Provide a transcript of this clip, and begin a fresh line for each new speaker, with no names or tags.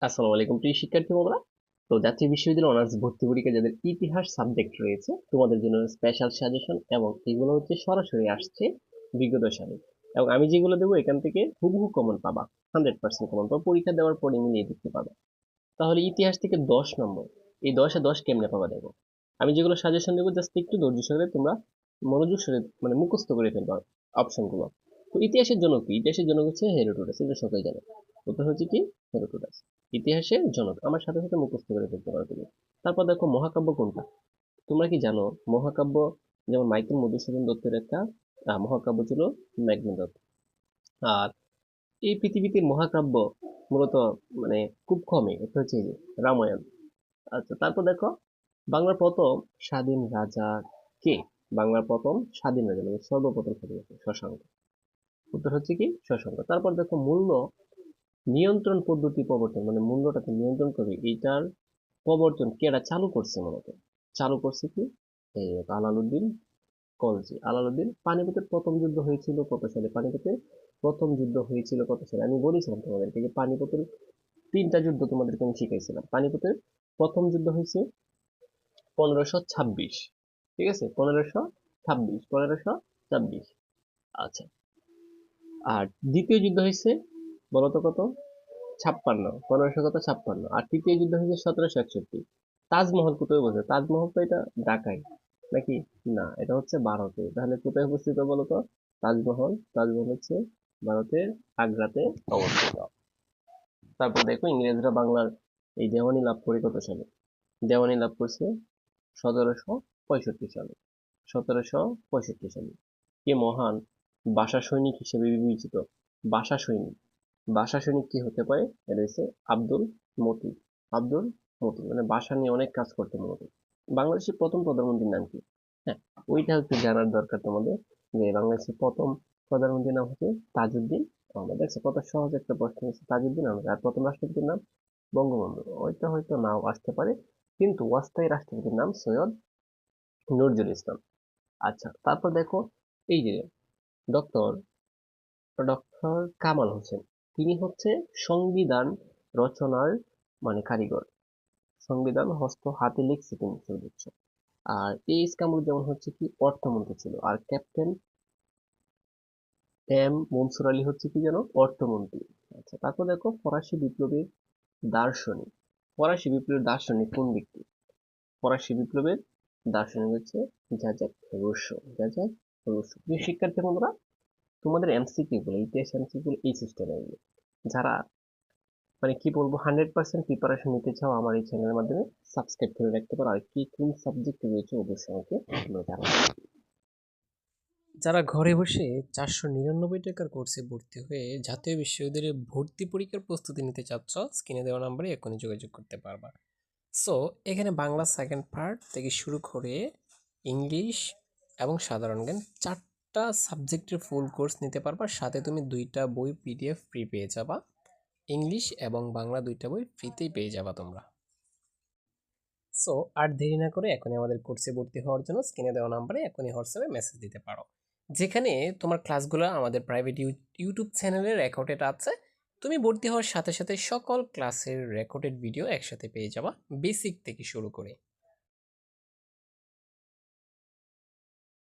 আসসালামু আলাইকুম প্রিয় শিক্ষার্থী বন্ধুরা। তো জাতীয় বিশ্ববিদ্যালয় অনার্স ভর্তি পরীক্ষা যাদের ইতিহাস সাবজেক্ট রয়েছে তোমাদের জন্য স্পেশাল সাজেশন, এবং এগুলো হচ্ছে সরাসরি আসছে বিগত সালে, এবং আমি যেগুলো দেবো এখান থেকে হুবহু কমন পাবা। 100% কমন পাবা, পরীক্ষা দেওয়ার পরে মিলিয়ে দেখতে পাবা। তাহলে ইতিহাস থেকে 10 নম্বর, এই 10-এ 10 কেমনে পাবা দেখো। আমি যেগুলো সাজেশন দেবো জাস্ট একটু ধৈর্য সহকারে তোমরা মনোযোগ সহকারে মানে মুখস্থ করে ফেলবা অপশনগুলো। তো ইতিহাসের জনক কি? ইতিহাসের জনক হচ্ছে হেরোডোটাস, এটা সবাই জানে। উত্তর হচ্ছে কি? হেরোডোটাস ইতিহাসের জনক। আমার সাথে সাথে মুখস্থ করে ফেলতে পারো তুমি। তারপর দেখো মহাকাব্য কোনটা। তোমরা কি জানো মহাকাব্য? যেমন মাইকেল মধুসূদন দত্তের একটা মহাকাব্য ছিল মেঘনাদ। আর এই পৃথিবীতে মহাকাব্য মূলত মানে খুব কমই, এটা হচ্ছে এই যে রামায়ণ। আচ্ছা, তারপর দেখো বাংলার প্রথম স্বাধীন রাজা কে? বাংলার প্রথম স্বাধীন রাজা মানে সর্বপ্রথম স্বাধীন রাজা শশাঙ্ক। উত্তর হচ্ছে কি? শশাঙ্ক। তারপর দেখো মূল্য নিয়ন্ত্রণ পদ্ধতি প্রবর্তন, মানে মূল্যটাকে নিয়ন্ত্রণ করবে এইটার প্রবর্তন কেডা চালু করছে মূলত? চালু করছে কি? এই আলাউদ্দিন খলজি। আলাউদ্দিন। পানিপথের প্রথম যুদ্ধ হয়েছিল কত সালে? পানিপথের প্রথম যুদ্ধ হয়েছিল কত সালে? আমি বলেছিলাম তোমাদেরকে যে পানিপথের 3টা যুদ্ধ তোমাদেরকে আমি শিখাইছিলাম। পানিপথের প্রথম যুদ্ধ হয়েছে 1526। ঠিক আছে, 1526। আচ্ছা। আর দ্বিতীয় যুদ্ধ হয়েছে বলতো কত? 56। 1556। আর তৃতীয় যুদ্ধ হয়েছে 1761। তাজমহল কোথায় বসে? তাজমহল তো এটা ঢাকায় নাকি? না, এটা হচ্ছে ভারতে। তাহলে কোথায় অবস্থিত বলতো? তাজমহল, তাজমহল হচ্ছে ভারতের আগ্রাতে অবস্থিত। তারপর দেখো ইংরেজরা বাংলার এই দেওয়ানি লাভ করে কত সালে? দেওয়ানি লাভ করছে 1765 সালে। 1765 সালে। কে মহান ভাষা সৈনিক হিসেবে বিবেচিত? ভাষা সৈনিক। ভাষা সৈনিক কি হতে পারে? এটা হচ্ছে আব্দুল মতিন। আব্দুল মতিন মানে ভাষা নিয়ে অনেক কাজ করতে মূলত। বাংলাদেশের প্রথম প্রধানমন্ত্রীর নাম কি? হ্যাঁ, ওইটা একটু জানার দরকার তোমাদের, যে বাংলাদেশের প্রথম প্রধানমন্ত্রীর নাম হচ্ছে তাজউদ্দিন আহমেদ। দেখছো কত সহজ একটা প্রশ্ন হচ্ছে, তাজউদ্দিন আহমেদ। আর প্রথম রাষ্ট্রপতির নাম বঙ্গবন্ধু। ওইটা হয়তো নাও আসতে পারে, কিন্তু অস্থায়ী রাষ্ট্রপতির নাম সৈয়দ নজরুল ইসলাম। আচ্ছা, তারপর দেখো এই যে ডক্টর ডক্টর কামাল হোসেন, তিনি হচ্ছে সংবিধান রচনার মানে কারিগর। সংবিধান হস্ত হাতে লিখছে তিনি সর্বোচ্চ। আর এইচ কামরুজ্জামান হচ্ছে কি অর্থমন্ত্রী ছিল। আর ক্যাপ্টেন এম মনসুর আলী হচ্ছে কি যেন অর্থমন্ত্রী। আচ্ছা, তারপর দেখো ফরাসি বিপ্লবের দার্শনিক। ফরাসি বিপ্লবের দার্শনিক কোন ব্যক্তি? ফরাসি বিপ্লবের দার্শনিক হচ্ছে জাজাক রুসো। জাজাক রুসো। প্রিয় শিক্ষার্থী বন্ধুরা, তোমাদের এমসিকিউ গুলো, ইতিহাস এমসিকিউ গুলো এই সিস্টেমে আসবে। যারা মানে কি বলবো 100% প্রিপারেশন নিতে চাও আমার এই চ্যানেলের মাধ্যমে সাবস্ক্রাইব করে রাখতে পারো। আর কি কোন সাবজেক্ট রয়েছে অবশ্যই আমাকে জানাও।
যারা ঘরে বসে 499 টাকার কোর্সে ভর্তি হয়ে জাতীয় বিশ্ববিদ্যালয়ে ভর্তি পরীক্ষার প্রস্তুতি নিতে চাচ্ছ, স্ক্রিনে দেওয়া নাম্বারে এখনই যোগাযোগ করতে পারবা। সো এখানে বাংলা সেকেন্ড পার্ট থেকে শুরু করে ইংলিশ এবং সাধারণ জ্ঞান 4টা সাবজেক্টের ফুল কোর্স নিতে পারবা। সাথে তুমি 2টা বই পিডিএফ ফ্রি পেয়ে যাবা। ইংলিশ এবং বাংলা 2টা বই ফ্রিতেই পেয়ে যাবা তোমরা। সো আর দেরি না করে এখনই আমাদের কোর্সে ভর্তি হওয়ার জন্য স্ক্রিনে দেওয়া নাম্বারে এখনই হোয়াটসঅ্যাপে মেসেজ দিতে পারো, যেখানে তোমার ক্লাসগুলো আমাদের প্রাইভেট ইউটিউব চ্যানেলে রেকর্ডেড আছে। তুমি ভর্তি হওয়ার সাথে সাথে সকল ক্লাসের রেকর্ডেড ভিডিও একসাথে পেয়ে যাবা, বেসিক থেকে শুরু করে।